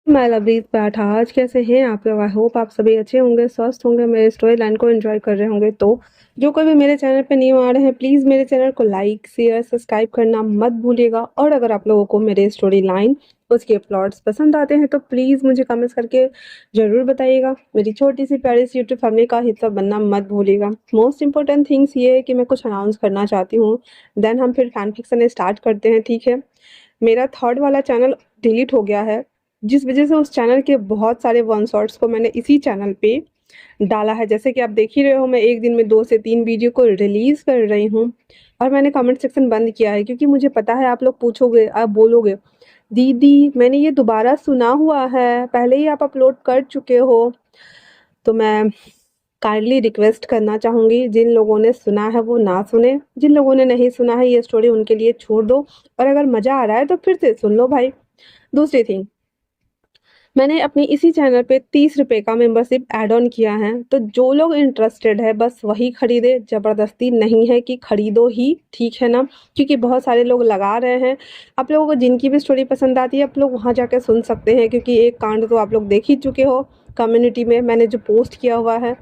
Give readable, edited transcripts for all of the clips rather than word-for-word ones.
मैं लवलीत बैठा आज कैसे हैं आप लोग। आई होप आप सभी अच्छे होंगे, स्वस्थ होंगे, मेरे स्टोरी लाइन को एंजॉय कर रहे होंगे। तो जो कोई भी मेरे चैनल पे न्यू आ रहे हैं, प्लीज़ मेरे चैनल को लाइक शेयर सब्सक्राइब करना मत भूलिएगा। और अगर आप लोगों को मेरे स्टोरी लाइन उसके प्लॉट्स पसंद आते हैं तो प्लीज़ मुझे कमेंट्स करके ज़रूर बताइएगा। मेरी छोटी सी प्यारी सी यूट्यूब फैमिली का हिस्सा बनना मत भूलिएगा। मोस्ट इंपॉर्टेंट थिंग्स ये है कि मैं कुछ अनाउंस करना चाहती हूँ, देन हम फिर फैन फिक्शन स्टार्ट करते हैं, ठीक है। मेरा थर्ड वाला चैनल डिलीट हो गया है, जिस वजह से उस चैनल के बहुत सारे वन शॉट्स को मैंने इसी चैनल पे डाला है। जैसे कि आप देख ही रहे हो, मैं एक दिन में 2 से 3 वीडियो को रिलीज़ कर रही हूँ। और मैंने कमेंट सेक्शन बंद किया है क्योंकि मुझे पता है आप लोग पूछोगे, आप बोलोगे, दीदी मैंने ये दोबारा सुना हुआ है, पहले ही आप अपलोड कर चुके हो। तो मैं काइंडली रिक्वेस्ट करना चाहूँगी, जिन लोगों ने सुना है वो ना सुने, जिन लोगों ने नहीं सुना है ये स्टोरी उनके लिए छोड़ दो। और अगर मज़ा आ रहा है तो फिर से सुन लो भाई। दूसरी थिंग, मैंने अपनी इसी चैनल पे 30 रुपये का मेंबरशिप ऐड ऑन किया है, तो जो लोग इंटरेस्टेड है बस वही खरीदे, ज़बरदस्ती नहीं है कि खरीदो ही, ठीक है ना। क्योंकि बहुत सारे लोग लगा रहे हैं। आप लोगों को जिनकी भी स्टोरी पसंद आती है आप लोग वहाँ जाकर सुन सकते हैं, क्योंकि एक कांड तो आप लोग देख ही चुके हो कम्युनिटी में मैंने जो पोस्ट किया हुआ है।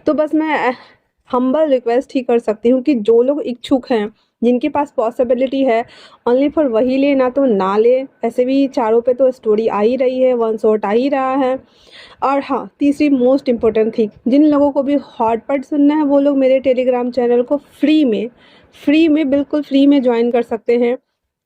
तो बस मैं हम्बल रिक्वेस्ट ही कर सकती हूँ कि जो लोग इच्छुक हैं, जिनके पास पॉसिबिलिटी है, ओनली फॉर वही ले, ना तो ना ले। ऐसे भी चारों पे तो स्टोरी आ ही रही है, वन शॉट आ ही रहा है। और हाँ, तीसरी मोस्ट इम्पोर्टेंट थिंग, जिन लोगों को भी हॉट पट सुनना है वो लोग मेरे टेलीग्राम चैनल को फ्री में बिल्कुल फ्री में ज्वाइन कर सकते हैं।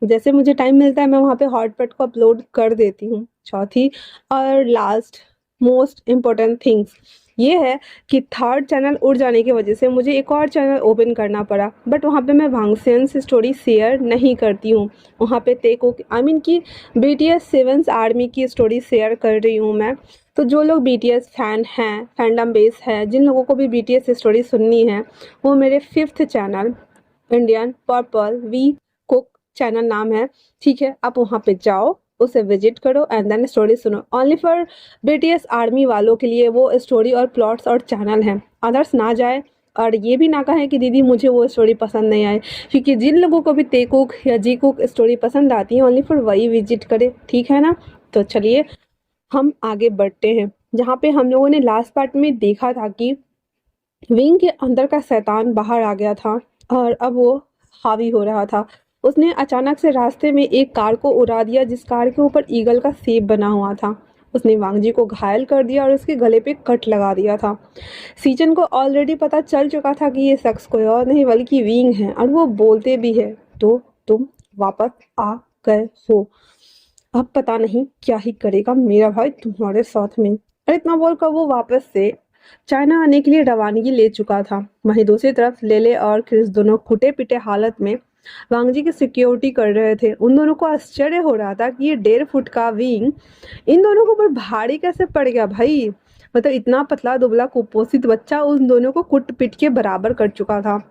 जैसे मुझे टाइम मिलता है मैं वहाँ पे हॉट पट को अपलोड कर देती हूँ। चौथी और लास्ट मोस्ट इम्पोर्टेंट थिंग्स ये है कि थर्ड चैनल उड़ जाने की वजह से मुझे एक और चैनल ओपन करना पड़ा, बट वहाँ पे मैं भांगसेंस स्टोरी शेयर नहीं करती हूँ। वहाँ पे तेको आई मीन कि BTS सेवंस आर्मी की स्टोरी शेयर कर रही हूँ मैं। तो जो लोग BTS फैन हैं, फैंडम बेस है, जिन लोगों को भी BTS स्टोरी सुननी है, वो मेरे 5th channel Indian purple we cook channel नाम है, ठीक है। आप वहाँ पे जाओ, उसे विजिट करो एंड देन स्टोरी सुनो। ओनली फॉर BTS आर्मी वालों के लिए वो स्टोरी और प्लॉट्स और चैनल हैं, अदर्स ना जाए। और ये भी ना कहें कि दीदी मुझे वो स्टोरी पसंद नहीं आई, क्योंकि जिन लोगों को भी तेकुक या जी कुक स्टोरी पसंद आती है ओनली फॉर वही विजिट करे, ठीक है ना। तो चलिए हम आगे बढ़ते हैं, जहाँ पे हम लोगों ने लास्ट पार्ट में देखा था कि विंग के अंदर का शैतान बाहर आ गया था और अब वो हावी हो रहा था। उसने अचानक से रास्ते में एक कार को उड़ा दिया, जिस कार के ऊपर ईगल का सेप बना हुआ था। उसने वांगजी को घायल कर दिया और उसके गले पे कट लगा दिया था। सीजन को ऑलरेडी पता चल चुका था कि ये शख्स कोई और नहीं बल्कि विंग है, और वो बोलते भी है, तो तुम वापस आ गए हो, अब पता नहीं क्या ही करेगा मेरा भाई तुम्हारे साथ में। और इतना बोलकर वो वापस से चाइना आने के लिए रवानगी ले चुका था। वहीं दूसरी तरफ लेले और क्रिस दोनों फूटे पिटे हालत में वांगजी की सिक्योरिटी कर रहे थे। उन दोनों को आश्चर्य हो रहा था कि ये 1.5 फुट का विंग इन दोनों को ऊपर भारी कैसे पड़ गया भाई। मतलब इतना पतला दुबला कुपोषित बच्चा उन दोनों को कुट पिट के बराबर कर चुका था।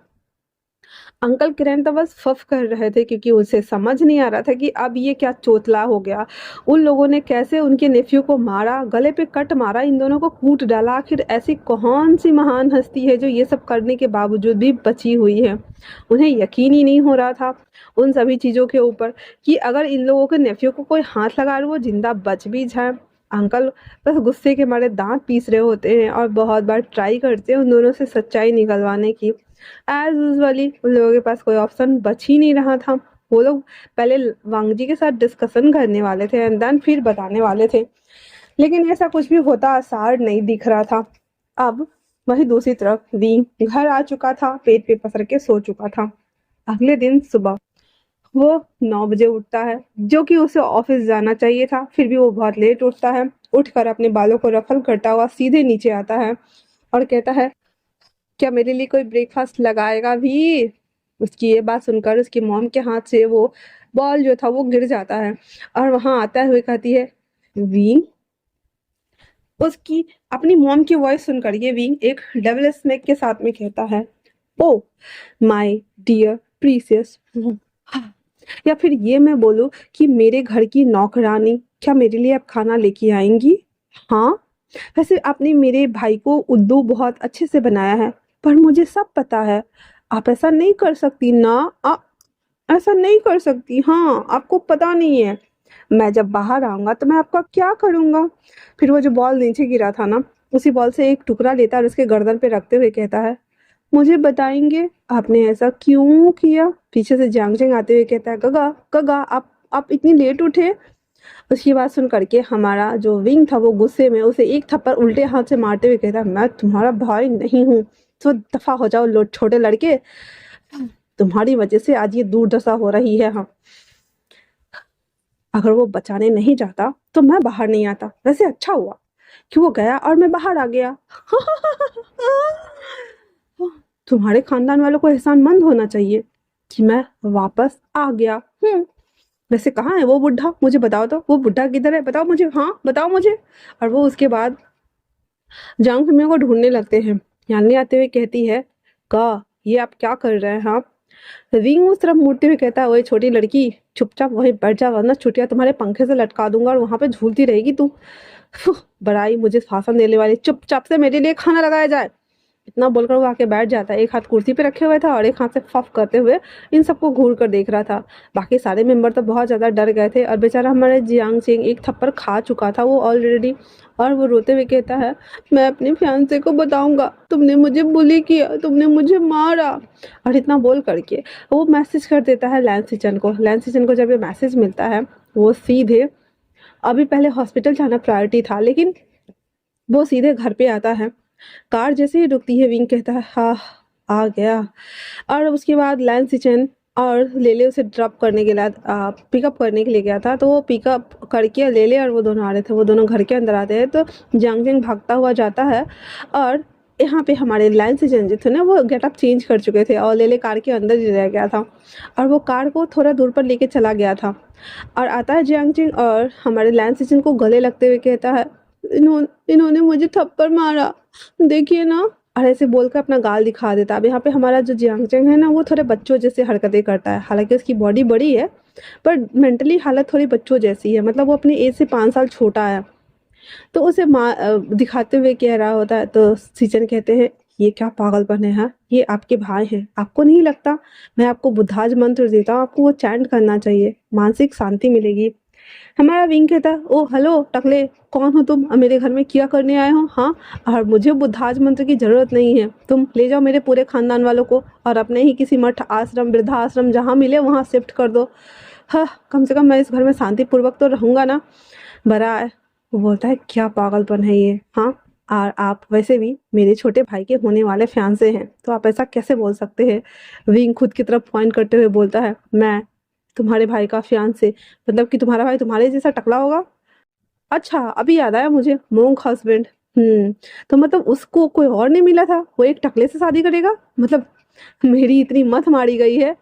अंकल किरण तो बस फफ कर रहे थे, क्योंकि उसे समझ नहीं आ रहा था कि अब ये क्या चोतला हो गया। उन लोगों ने कैसे उनके नेफ्यू को मारा, गले पे कट मारा, इन दोनों को कूट डाला। आखिर ऐसी कौन सी महान हस्ती है जो ये सब करने के बावजूद भी बची हुई है। उन्हें यकीन ही नहीं हो रहा था उन सभी चीज़ों के ऊपर कि अगर इन लोगों के नेफ्यू को कोई हाथ लगा वो जिंदा बच भी जाए। अंकल बस गुस्से के मारे दांत पीस रहे होते हैं और बहुत बार ट्राई करते हैं उन दोनों से सच्चाई निकलवाने की। एज यूजुअली उन लोगों के पास कोई ऑप्शन बच ही नहीं रहा था। वो लोग पहले वांगजी के साथ डिस्कशन करने वाले थे एंड देन फिर बताने वाले थे, लेकिन ऐसा कुछ भी होता आसार नहीं दिख रहा था। अब वही दूसरी तरफ वी घर आ चुका था, पेट पे पसर के सो चुका था। अगले दिन सुबह वो 9 बजे उठता है, जो कि उसे ऑफिस जाना चाहिए था, फिर भी वो बहुत लेट उठता है। उठकर अपने बालों को रफल करता हुआ सीधे नीचे आता है और कहता है, क्या मेरे लिए कोई ब्रेकफास्ट लगाएगा भी। उसकी ये बात सुनकर उसकी मॉम के हाथ से वो बॉल जो था वो गिर जाता है और वहां आता हुए कहती है, विंग। उसकी अपनी मॉम की वॉइस सुनकर ये विंग एक डबल स्नेक के साथ में कहता है, ओ माय डियर प्रीसियस। या फिर ये मैं बोलूं कि मेरे घर की नौकरानी, क्या मेरे लिए आप खाना लेके आएंगी। हाँ, वैसे आपने मेरे भाई को उद्दू बहुत अच्छे से बनाया है, पर मुझे सब पता है। आप ऐसा नहीं कर सकती ना, आप ऐसा नहीं कर सकती। हाँ, आपको पता नहीं है मैं जब बाहर आऊँगा तो मैं आपका क्या करूँगा? फिर वो जो बॉल नीचे गिरा था ना, उसी बॉल से एक टुकड़ा लेता है और उसके गर्दन पे रखते हुए कहता है, मुझे बताएँगे आपने ऐसा क्यों किया? पीछे से जियांग चेंग आते हुए कहता है, गगा, गगा आप इतनी लेट उठे? उसकी बात सुन कर के हमारा जो विंग था वो गुस्से में उसे एक थप्पड़ उल्टे हाथ से मारते हुए कहता है, मैं तुम्हारा भाई नहीं हूँ, तो दफ़ा हो जाओ छोटे लड़के, तुम्हारी वजह से आज ये दुर्दशा हो रही है। हाँ, अगर वो बचाने नहीं जाता तो मैं बाहर नहीं आता। वैसे अच्छा हुआ कि वो गया और मैं बाहर आ गया। तुम्हारे खानदान वालों को एहसानमंद होना चाहिए कि मैं वापस आ गया। वैसे कहाँ है वो बुढ़ा? मुझे बताओ तो, वो बुढ़ा किधर है? बताओ मुझे, हाँ बताओ मुझे। और वो उसके बाद जांग फमिया को ढूंढने लगते हैं। यानी आते हुए कहती है, का ये आप क्या कर रहे हैं? हाँ, रिंग उस तरफ मुड़ते हुए कहता है, ओए छोटी लड़की, चुपचाप वहीं बैठ जा वरना छुट्टियां तुम्हारे पंखे से लटका दूंगा और वहां पे झूलती रहेगी तू। बड़ाई मुझे शासन देने वाली, चुपचाप से मेरे लिए खाना लगाया जाए। इतना बोलकर वो आके बैठ जाता है, एक हाथ कुर्सी पे रखे हुए था और एक हाथ से फफ करते हुए इन सबको घूर कर देख रहा था। बाकी सारे मेंबर तो बहुत ज़्यादा डर गए थे और बेचारा हमारे जियांग सिंह एक थप्पड़ खा चुका था वो ऑलरेडी। और वो रोते हुए कहता है, मैं अपने फियांसे को बताऊंगा, तुमने मुझे बुली किया, तुमने मुझे मारा। और इतना बोल करके वो मैसेज कर देता है लैंसिचन को। लैंसिचन को जब ये मैसेज मिलता है वो सीधे, अभी पहले हॉस्पिटल जाना प्रायोरिटी था लेकिन वो सीधे घर पे आता है। कार जैसे ही रुकती है विंग कहता है, हाँ आ गया। और उसके बाद लैंसिचन और लेले उसे ड्रॉप करने के लिए पिकअप करने के लिए गया था, तो वो पिकअप करके लेले और वो दोनों आ रहे थे। वो दोनों घर के अंदर आते हैं तो जियांग जिंग भागता हुआ जाता है और यहाँ पे हमारे लैंसिचन जो थे ना वो गेटअप चेंज कर चुके थे और लेले कार के अंदर ही रह गया था और वो कार को थोड़ा दूर पर लेके चला गया था। और आता है जियांग जिंग और हमारे लैंसिचन को गले लगते हुए कहता है, इन्होंने मुझे थप्पड़ मारा, देखिए ना। और ऐसे बोलकर अपना गाल दिखा देता है। अब यहाँ पे हमारा जो जियांगचंग है ना वो थोड़े बच्चों जैसे हरकतें करता है, हालांकि उसकी बॉडी बड़ी है पर मेंटली हालत थोड़ी बच्चों जैसी है, मतलब वो अपनी एज से 5 साल छोटा है। तो उसे दिखाते हुए कह रहा होता है तो सीचन कहते हैं, ये क्या पागलपन है? हाँ, ये आपके भाई हैं, आपको नहीं लगता? मैं आपको बुद्धाज मंत्र देता हूँ, आपको वो चैंट करना चाहिए, मानसिक शांति मिलेगी। हमारा विंग कहता है, ओ हेलो टकले, कौन हो तुम? मेरे घर में क्या करने आए हो? हाँ, और मुझे बुद्धाज मंत्र की जरूरत नहीं है, तुम ले जाओ मेरे पूरे खानदान वालों को और अपने ही किसी मठ आश्रम वृद्धाश्रम जहाँ मिले वहाँ शिफ्ट कर दो। हाँ, कम से कम मैं इस घर में शांति पूर्वक तो रहूंगा ना। बड़ा है। वो बोलता है, क्या पागलपन है ये? हाँ, और आप वैसे भी मेरे छोटे भाई के होने वाले फियांसे हैं, तो आप ऐसा कैसे बोल सकते हैं? विंग खुद की तरफ पॉइंट करते हुए बोलता है, मैं तुम्हारे भाई का फियांसे, मतलब कि तुम्हारा भाई तुम्हारे जैसा टकला होगा? अच्छा, अभी याद आया मुझे, मोंक हस्बैंड। तो मतलब उसको कोई और नहीं मिला था, वो एक टकले से शादी करेगा? मतलब मेरी इतनी मत मारी गई है,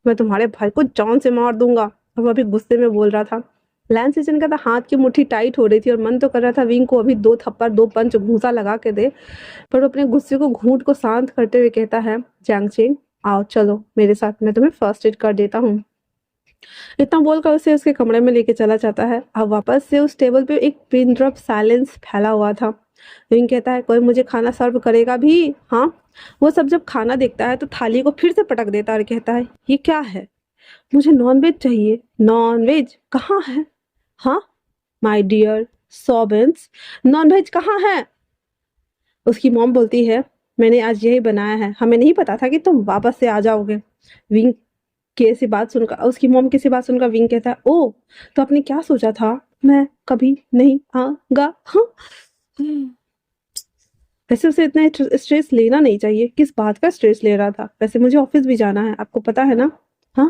मैं तुम्हारे भाई को जान से मार दूंगा। और वो अभी गुस्से में बोल रहा था। लैंस सिचन का था हाथ की मुट्ठी टाइट हो रही थी और मन तो कर रहा था विंग को अभी 2 थप्पड़ 2 पंच घूंसा लगा के दे, पर वो अपने गुस्से को घूंट को शांत करते हुए कहता है, जैंग आओ चलो मेरे साथ, मैं तुम्हें फर्स्ट एड कर देता हूँ। इतना बोलकर उसे उसके कमरे में लेके चला जाता है। अब वापस से उस टेबल पे एक पिन ड्रॉप साइलेंस फैला हुआ था। विंग कहता है, कोई मुझे खाना सर्व करेगा भी? हाँ। वो सब जब खाना देखता है तो थाली को फिर से पटक देता है और कहता है, ये क्या है? मुझे नॉनवेज चाहिए। नॉनवेज कहाँ है? हाँ, माय डियर सॉबेंस, नॉनवेज कहाँ है? उसकी मॉम बोलती है, मैंने आज यही बनाया है, हमें नहीं पता था कि तुम वापस से आ जाओगे। विंग कैसी बात सुनकर, उसकी मॉम की सी बात सुनकर विंग कहता है, ओ तो आपने क्या सोचा था मैं कभी नहीं आऊंगा? हाँ। वैसे उसे इतना स्ट्रेस लेना नहीं चाहिए, किस बात का स्ट्रेस ले रहा था? वैसे मुझे ऑफिस भी जाना है, आपको पता है ना? हाँ,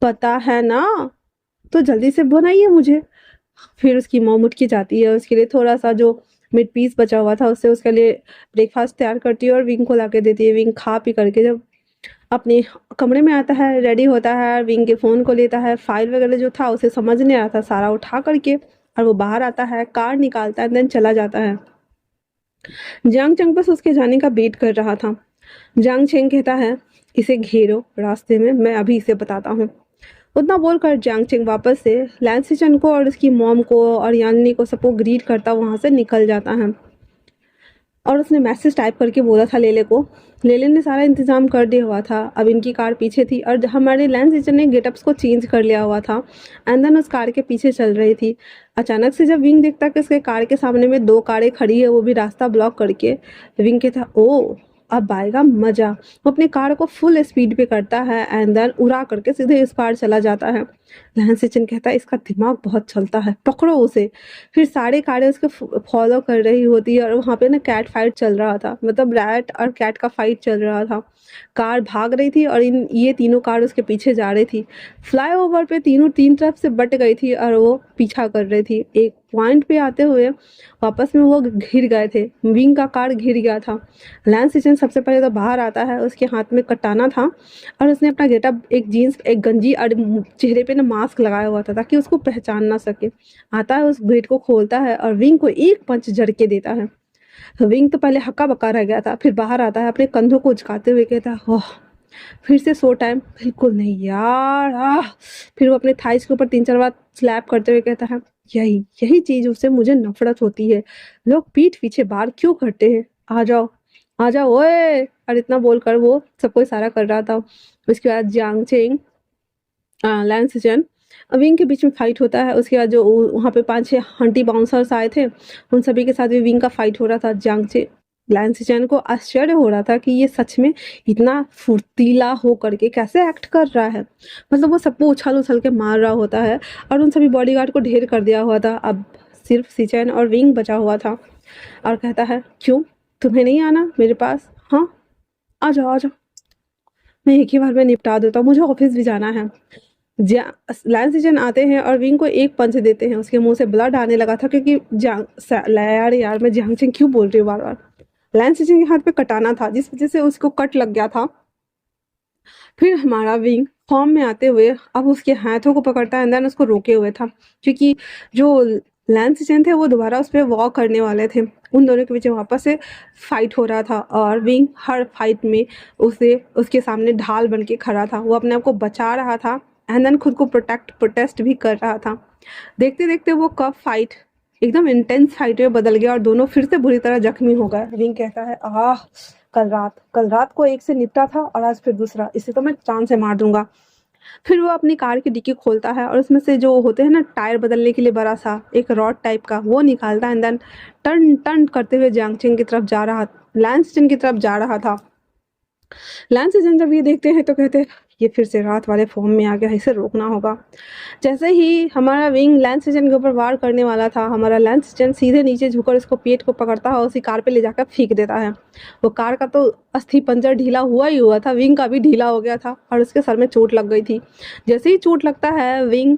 पता है ना, तो जल्दी से बनाइए मुझे। फिर उसकी मॉम उठ के जाती है, उसके लिए थोड़ा सा जो मिड पीस बचा हुआ था उससे उसके लिए ब्रेकफास्ट तैयार करती है और विंग को ला के देती है। विंग खा पी करके जब अपने कमरे में आता है, रेडी होता है, विंग के फ़ोन को लेता है, फाइल वगैरह जो था उसे समझ नहीं आता, सारा उठा करके और वो बाहर आता है, कार निकालता है, देन चला जाता है। जांग चंग बस उसके जाने का वेट कर रहा था। जांग चेंग कहता है, इसे घेरो रास्ते में, मैं अभी इसे बताता हूँ। उतना बोलकर जांग चेंग वापस से लैंसिचन को और उसकी मॉम को और यानी को सबको ग्रीट करता वहां से निकल जाता है। और उसने मैसेज टाइप करके बोला था लेले को। लेले ने सारा इंतज़ाम कर दिया हुआ था। अब इनकी कार पीछे थी और हमारे लैंस टीचर ने गेटअप्स को चेंज कर लिया हुआ था एंड देन उस कार के पीछे चल रही थी। अचानक से जब विंग देखता कि उसके कार के सामने में 2 कारें खड़ी है, वो भी रास्ता ब्लॉक करके, विंग कहता ओह! अब आएगा मज़ा। वो अपनी कार को फुल स्पीड पे करता है एंड देन उड़ा करके सीधे इस पार चला जाता है। लैंस टीचर कहता है इसका दिमाग बहुत चलता है, पकड़ो उसे। फिर सारी कारें उसको फॉलो कर रही होती है और वहाँ पे ना कैट फाइट चल रहा था, मतलब रैट और कैट का फाइट चल रहा था। कार भाग रही थी और ये तीनों कार उसके पीछे जा रही थी। फ्लाईओवर पे तीनों तीन तरफ से बट गई थी और वो पीछा कर रही थी। एक पॉइंट पे आते हुए वापस में वो घिर गए थे, विंग का कार घिर गया था। लैंस टीचर सबसे पहले तो बाहर आता है, उसके हाथ में कटाना था और उसने अपना गेटअप एक जीन्स एक गंजी और चेहरे पे ना मास्क लगाया हुआ था ताकि उसको पहचान ना सके। आता है, उस गेट को खोलता है और विंग को एक पंच झड़के देता है। विंग तो पहले हक्का बक्का रह गया था, फिर बाहर आता है, अपने कंधों को उचकाते हुए कहता है ओह फिर से सो टाइम, बिल्कुल नहीं यार फिर वो अपने थाइस के ऊपर 3-4 बार स्लैप करते हुए कहता है यही यही चीज उससे मुझे नफरत होती है, लोग पीठ पीछे बार क्यों करते हैं, आ जाओ ओए। और इतना बोलकर वो सबको इशारा कर रहा था। उसके बाद जियांग चेंग लैंस जन विंग के बीच में फाइट होता है। उसके बाद जो वहाँ पे 5-6 हंटी बाउंसर्स आए थे, उन सभी के साथ भी विंग का फाइट हो रहा था। जियांग लैंस चैन को आश्चर्य हो रहा था कि ये सच में इतना फुर्तीला हो करके कैसे एक्ट कर रहा है, मतलब वो सबको उछल उछल के मार रहा होता है और उन सभी बॉडीगार्ड को ढेर कर दिया हुआ था। अब सिर्फ सिचैन और विंग बचा हुआ था और कहता है क्यों तुम्हें नहीं आना मेरे पास, हाँ आ जाओ आ जाओ, मैं एक ही बार में निपटा देता हूँ, मुझे ऑफिस भी जाना है। लैंस सीजन आते हैं और विंग को एक पंच देते हैं। उसके मुंह से ब्लड आने लगा था क्योंकि यार मैं जियांग चेंग क्यों बोल रही हूँ बार बार। लैंस सीजन के हाथ पे कटाना था जिस वजह से उसको कट लग गया था। फिर हमारा विंग फॉर्म में आते हुए अब उसके हाथों को पकड़ता है एंड देन उसको रोके हुए था क्योंकि जो लैंस सीजन थे वो दोबारा उस पर वॉक करने वाले थे। उन दोनों के बीच में वापस से फाइट हो रहा था और विंग हर फाइट में उसे उसके सामने ढाल बन के खड़ा था। वो अपने आप को बचा रहा था एंड देन खुद को प्रोटेस्ट भी कर रहा था। देखते देखते वो कब फाइट एकदम इंटेंस फाइट में बदल गया और दोनों फिर से बुरी तरह जख्मी हो गए। विंग कहता है कल रात को एक से निपटा था और आज फिर दूसरा, इसे तो मैं जान से मार दूंगा। फिर वो अपनी कार की डिक्की खोलता है और उसमें से जो होते हैं ना टायर बदलने के लिए बड़ा सा एक रॉड टाइप का वो निकालता है एंड देन टर्न टर्न करते हुए जियांगचेंग की तरफ जा रहा लैंस चेन की तरफ जा रहा था। लैंस सीजन जब ये देखते हैं तो कहते हैं ये फिर से रात वाले फॉर्म में आ गया, इसे रोकना होगा। जैसे ही हमारा विंग लैंस सीजन के ऊपर वार करने वाला था, हमारा लैंस सीजन सीधे नीचे झुककर उसको पेट को पकड़ता है और उसी कार पे ले जाकर फेंक देता है। वो कार का तो अस्थि पंजर ढीला हुआ ही हुआ था, विंग का भी ढीला हो गया था और उसके सर में चोट लग गई थी। जैसे ही चोट लगता है विंग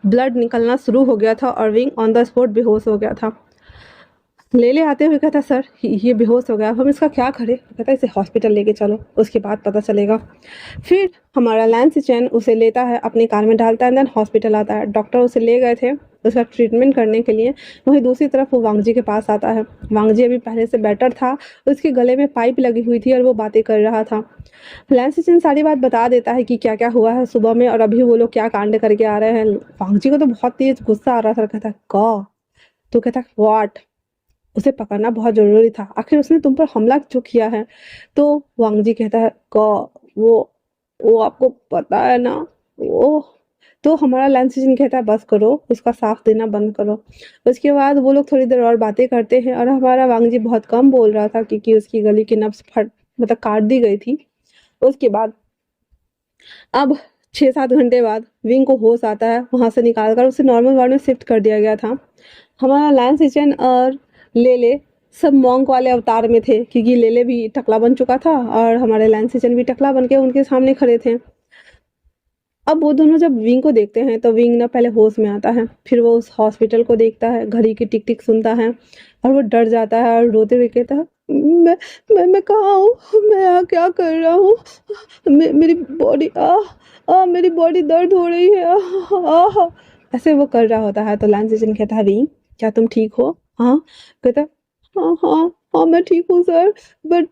ब्लड निकलना शुरू हो गया था और विंग ऑन द स्पॉट बेहोश हो गया था। ले आते हुए कहता सर ये बेहोश हो गया, अब हम इसका क्या करें। कहता इसे हॉस्पिटल लेके चलो, उसके बाद पता चलेगा। फिर हमारा लैंस चैन उसे लेता है, अपनी कार में डालता है, देन हॉस्पिटल आता है। डॉक्टर उसे ले गए थे उसका ट्रीटमेंट करने के लिए। वहीं दूसरी तरफ वो वांगजी के पास आता है। वांगजी अभी पहले से बेटर था, उसके गले में पाइप लगी हुई थी और वो बातें कर रहा था। लैंस चैन सारी बात बता देता है कि क्या क्या हुआ है सुबह में और अभी वो लोग क्या कांड करके आ रहे हैं। वांगजी को तो बहुत तेज गुस्सा आ रहा था। कहता तो कहता व्हाट, उसे पकड़ना बहुत ज़रूरी था, आखिर उसने तुम पर हमला क्यों किया है। तो वांगजी कहता है वो वो आपको पता है ना वो। तो हमारा लैंस सीजन कहता है बस करो, उसका साथ देना बंद करो। उसके बाद वो लोग थोड़ी देर और बातें करते हैं और हमारा वांगजी बहुत कम बोल रहा था क्योंकि उसकी गली की नब्ज फट मतलब काट दी गई थी। उसके बाद अब 6-7 घंटे बाद विंग को होश आता है, वहां से निकालकर उसे नॉर्मल वार्ड में शिफ्ट कर दिया गया था। हमारा लैंस सीजन और लेले सब मॉन्क वाले अवतार में थे क्योंकि लेले भी टकला बन चुका था और हमारे लैंस सीजन भी टकला बन के उनके सामने खड़े थे। अब वो दोनों जब विंग को देखते हैं तो विंग ना पहले होश में आता है, फिर वो उस हॉस्पिटल को देखता है, घड़ी की टिक टिक सुनता है और वो डर जाता है और रोते हुए कहता है मैं कहाँ हूँ, मैं यहाँ क्या कर रहा हूँ, मेरी बॉडी मेरी बॉडी दर्द हो रही है ऐसे वो कर रहा होता है। तो लैंस सीजन कहता है विंग क्या तुम ठीक हो, हाँ। कहता हाँ हाँ हाँ मैं ठीक हूँ सर, बट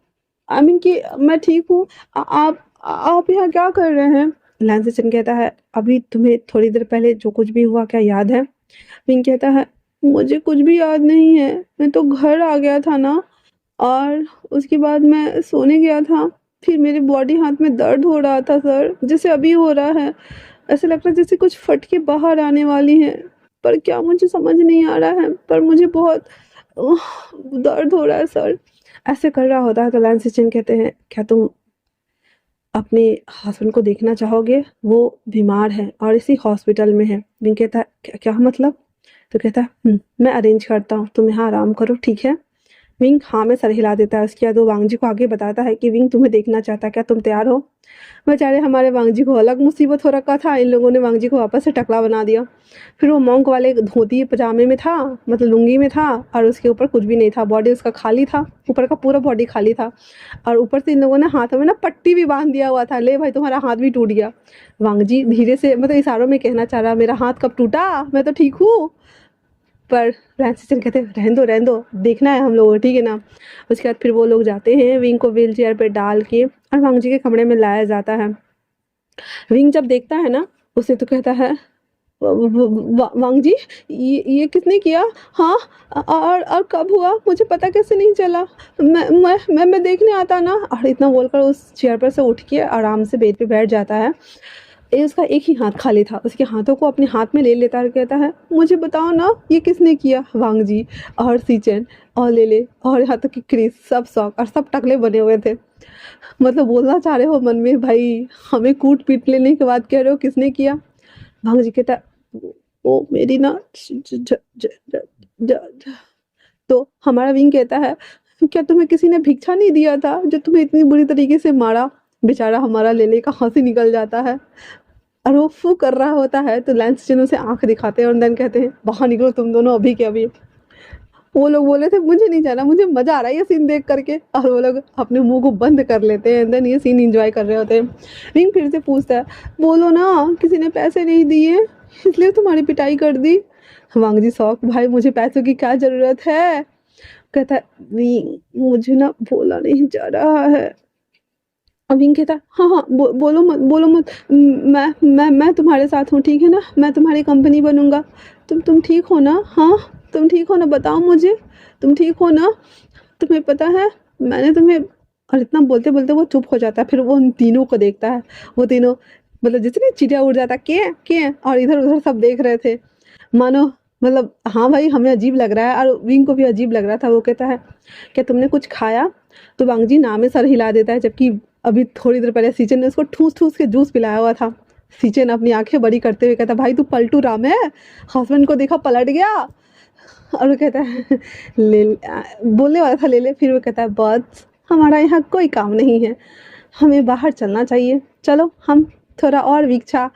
आई मीन कि मैं ठीक हूँ, आप यहाँ क्या कर रहे हैं। लैंस सीजन कहता है अभी तुम्हें थोड़ी देर पहले जो कुछ भी हुआ क्या याद है। विंग कहता है मुझे कुछ भी याद नहीं है, मैं तो घर आ गया था ना। और उसके बाद मैं सोने गया था, फिर मेरे बॉडी हाथ में दर्द हो रहा था सर, जैसे अभी हो रहा है। ऐसा लग रहा है जैसे कुछ फट के बाहर आने वाली है, पर क्या मुझे समझ नहीं आ रहा है, पर मुझे बहुत दर्द हो रहा है सर। ऐसे कर रहा होता है तो लैंस सिचन कहते हैं, क्या तुम अपने हस्बैंड को देखना चाहोगे? वो बीमार है और इसी हॉस्पिटल में है। विंग कहता है, क्या क्या मतलब? तो कहता है, मैं अरेंज करता हूँ, तुम यहाँ आराम करो, ठीक है? विंग हाँ में सर हिला देता है। उसके बाद वो वांग जी को आगे बताता है कि विंग तुम्हें देखना चाहता है, क्या तुम तैयार हो? बेचारे हमारे वांग जी को अलग मुसीबत हो रखा था, इन लोगों ने वांग जी को वापस से टकला बना दिया। फिर वो मॉन्क वाले धोती पजामे में था, मतलब लुंगी में था, और उसके ऊपर कुछ भी नहीं था, बॉडी उसका खाली था, ऊपर का पूरा बॉडी खाली था, और ऊपर से इन लोगों ने हाथों में ना पट्टी भी बांध दिया हुआ था। ले भाई तुम्हारा हाथ भी टूट गया। वांग जी धीरे से मतलब इशारों में कहना चाह रहा, मेरा हाथ कब टूटा, मैं तो ठीक हूँ। पर फ्रांसिसन कहते हैं, रहने दो, देखना है हम लोगों को, ठीक है ना? उसके बाद फिर वो लोग जाते हैं, विंग को व्हील चेयर पर डाल के और वांग जी के कमरे में लाया जाता है। विंग जब देखता है ना, उसे तो कहता है, वांग जी ये किसने किया? हाँ, और कब हुआ, मुझे पता कैसे नहीं चला? मैं देखने आता ना। और इतना बोलकर उस चेयर पर से उठ के आराम से बेड पे बैठ जाता है। ये उसका एक ही हाथ खाली था, उसके हाथों को अपने हाथ में ले लेता और कहता है, मुझे बताओ ना ये किसने किया? वांग जी और सीचन और ले और यहाँ तक कि क्रिस, सब शौक और सब टकले बने हुए थे। मतलब बोलना चाह रहे हो मन में, भाई हमें कूट पीट लेने के बाद कह रहे हो किसने किया? भांग जी कहता, वो मेरी ना ज, ज, ज, ज, ज, ज, तो हमारा विंग कहता है, क्या तुम्हें किसी ने भिक्षा नहीं दिया था जो तुम्हें इतनी बुरी तरीके से मारा? बेचारा हमारा लेले का हंसी निकल जाता है, और वो फू कर रहा होता है। तो लैंस चिन्ह से आंख दिखाते हैं और देन कहते हैं, बाहर निकलो तुम दोनों अभी के अभी। वो लोग बोले थे मुझे नहीं जाना, मुझे मजा आ रहा है ये सीन देख करके, और वो लोग अपने मुंह को बंद कर लेते हैं, देन ये सीन एंजॉय कर रहे होते हैं। विंग फिर से पूछता है, बोलो ना किसी ने पैसे नहीं दिए इसलिए तुम्हारी पिटाई कर दी? वांग जी शौक, भाई मुझे पैसों की क्या जरूरत है? कहता है, विंग मुझे ना बोला नहीं जा रहा है। विंग कहता है, हाँ हाँ बोलो मत, बोलो मत, मैं तुम्हारे साथ हूँ, ठीक है ना? मैं तुम्हारी कंपनी बनूंगा। तुम ठीक हो ना? हाँ, तुम ठीक हो ना? बताओ मुझे, तुम ठीक हो ना? तुम्हें पता है मैंने तुम्हें, और इतना बोलते बोलते वो चुप हो जाता है। फिर वो उन तीनों को देखता है, वो तीनों मतलब जितनी चिड़िया उड़ जाता, के और इधर उधर सब देख रहे थे, मानो मतलब हाँ भाई हमें अजीब लग रहा है, और विंग को भी अजीब लग रहा था। वो कहता है, क्या तुमने कुछ खाया? तो वांग जी नाम में सर हिला देता है, जबकि अभी थोड़ी देर पहले सीचन ने उसको ठूस ठूस के जूस पिलाया हुआ था। सीचन अपनी आंखें बड़ी करते हुए कहता, भाई तू पलटू राम है, हस्बैंड को देखा पलट गया। और वो कहता है, बोलने वाला था ले ले, फिर वो कहता है, बस हमारा यहाँ कोई काम नहीं है, हमें बाहर चलना चाहिए, चलो हम थोड़ा और भिक्षा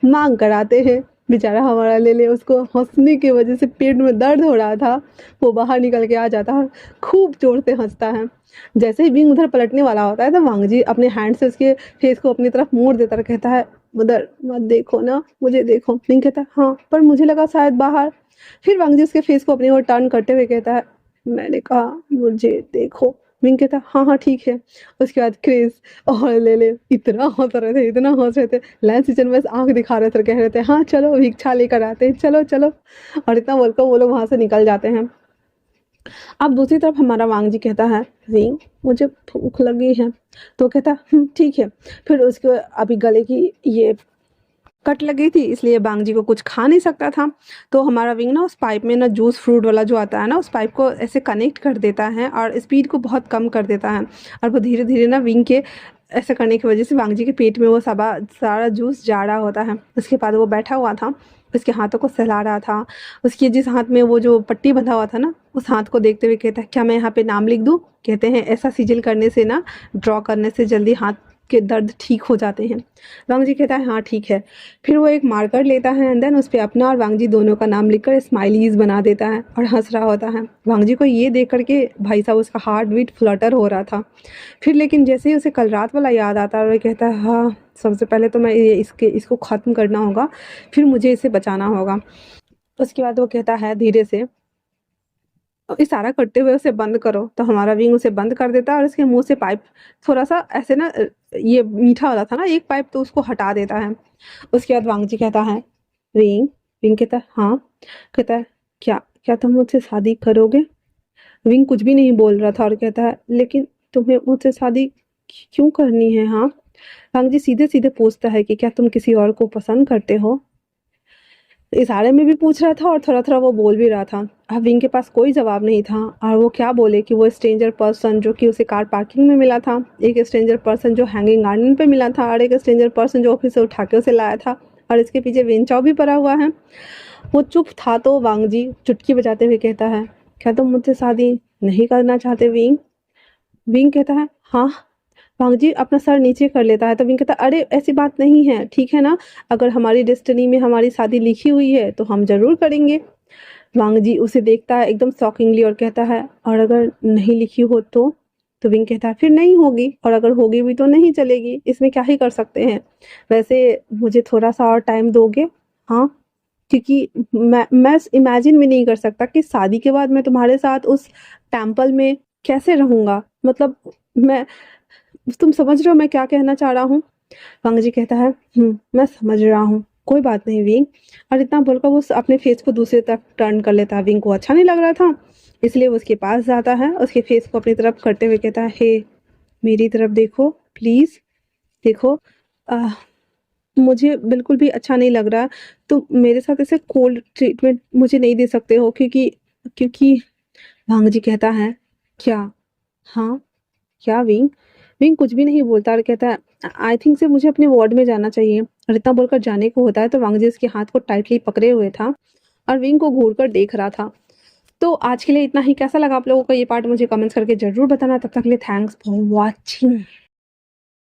मांग कर आते हैं। बेचारा हमारा ले उसको हंसने की वजह से पेट में दर्द हो रहा था, वो बाहर निकल के आ जाता है, खूब जोर से हंसता है। जैसे ही बिंग उधर पलटने वाला होता है तो वांग जी अपने हैंड से उसके फेस को अपनी तरफ मोड़ देता और कहता है, उधर मत देखो ना, मुझे देखो। बिंग कहता है, हाँ पर मुझे लगा शायद बाहर। फिर वांग जी उसके फेस को अपनी ओर टर्न करते हुए कहता है, मैंने कहा मुझे देखो। विंग कहता, हाँ हाँ ठीक है। उसके बाद क्रिस और ले इतना हंस रहे थे, इतना हंस रहे थे, लैंस किचन बस आंख दिखा रहे थे, कह रहे थे, हाँ चलो भिक्षा लेकर आते हैं, चलो चलो। और इतना बोलकर वो लोग वहां से निकल जाते हैं। अब दूसरी तरफ हमारा वांग जी कहता है, विंग मुझे भूख लगी है। तो कहता, ठीक है। फिर उसके अभी गले की ये कट लगी थी, इसलिए बांग जी को कुछ खा नहीं सकता था। तो हमारा विंग ना उस पाइप में ना जूस फ्रूट वाला जो आता है ना, उस पाइप को ऐसे कनेक्ट कर देता है और स्पीड को बहुत कम कर देता है, और वो धीरे धीरे ना विंग के ऐसा करने की वजह से वांग जी के पेट में वो सारा जूस जा रहा होता है। उसके बाद वो बैठा हुआ था, उसके हाथों को सहला रहा था। उसके जिस हाथ में वो जो पट्टी बंधा हुआ था ना, उस हाथ को देखते हुए कहता है, क्या मैं यहाँ पे नाम लिख दूँ? कहते हैं ऐसा सिजिल करने से ना, ड्रॉ करने से जल्दी हाथ के दर्द ठीक हो जाते हैं। वांग जी कहता है, हाँ ठीक है। फिर वो एक मार्कर लेता है एंड देन उस पर अपना और वांग जी दोनों का नाम लिखकर स्माइलीज बना देता है और हंस रहा होता है। वांग जी को ये देख करके भाई साहब उसका हार्ट बीट फ्लटर हो रहा था। फिर लेकिन जैसे ही उसे कल रात वाला याद आता है, और वो कहता है, हाँ सबसे पहले तो मैं इसको ख़त्म करना होगा, फिर मुझे इसे बचाना होगा। उसके बाद वो कहता है धीरे से, इशारा करते हुए, उसे बंद करो। तो हमारा विंग उसे बंद कर देता है और उसके मुंह से पाइप थोड़ा सा ऐसे ना, ये मीठा वाला था ना एक पाइप, तो उसको हटा देता है। उसके बाद वांग जी कहता है, विंग। विंग कहता है, हाँ। कहता है, क्या क्या तुम मुझसे शादी करोगे? विंग कुछ भी नहीं बोल रहा था और कहता है, लेकिन तुम्हें मुझसे शादी क्यों करनी है? हाँ। वांग जी सीधे सीधे पूछता है कि क्या तुम किसी और को पसंद करते हो? इशारे में भी पूछ रहा था और थोड़ा थोड़ा वो बोल भी रहा था। अब विंग के पास कोई जवाब नहीं था और वो क्या बोले कि वो स्ट्रेंजर पर्सन जो कि उसे कार पार्किंग में मिला था, एक स्ट्रेंजर पर्सन जो हैंगिंग गार्डन पे मिला था और एक स्ट्रेंजर पर्सन जो ऑफिस से उठा के उसे लाया था और इसके पीछे वेंचाओ भी पड़ा हुआ है। वो चुप था तो वांग जी चुटकी बजाते हुए कहता है, क्या तुम मुझसे शादी नहीं करना चाहते विंग? विंग कहता है, हाँ। वांग जी अपना सर नीचे कर लेता है तो विंग कहता है, अरे ऐसी बात नहीं है, ठीक है ना? अगर हमारी डेस्टिनी में हमारी शादी लिखी हुई है तो हम जरूर करेंगे। वांग जी उसे देखता है एकदम शॉकिंगली और कहता है, और अगर नहीं लिखी हो तो विंग कहता है, फिर नहीं होगी, और अगर होगी भी तो नहीं चलेगी, इसमें क्या ही कर सकते हैं। वैसे मुझे थोड़ा सा और टाइम दोगे? हाँ, क्योंकि मैं इमेजिन भी नहीं कर सकता कि शादी के बाद मैं तुम्हारे साथ उस टेम्पल में कैसे रहूंगा। मतलब मैं, तुम समझ रहे हो मैं क्या कहना चाह रहा हूँ? वांग जी कहता है, मैं समझ रहा हूँ, कोई बात नहीं विंग। और इतना बोलकर वो अपने फेस को दूसरी तरफ टर्न कर लेता है। विंग को अच्छा नहीं लग रहा था, इसलिए वो उसके पास जाता है, उसके फेस को अपनी तरफ करते हुए कहता है, हे मेरी तरफ देखो प्लीज, देखो, आह, मुझे बिल्कुल भी अच्छा नहीं लग रहा। तो मेरे साथ ऐसे कोल्ड ट्रीटमेंट मुझे नहीं दे सकते हो, क्योंकि क्योंकि वांग जी कहता है, क्या? हाँ, क्या विंग? विंग कुछ भी नहीं बोलता और कहता है, आई थिंक से मुझे अपने वार्ड में जाना चाहिए। और इतना बोलकर जाने को होता है तो वांग जी उसके हाथ को टाइटली पकड़े हुए था और विंग को घूर कर देख रहा था। तो आज के लिए इतना ही। कैसा लगा आप लोगों को ये पार्ट मुझे कमेंट्स करके जरूर बताना। तब तक के लिए थैंक्स फॉर वॉचिंग।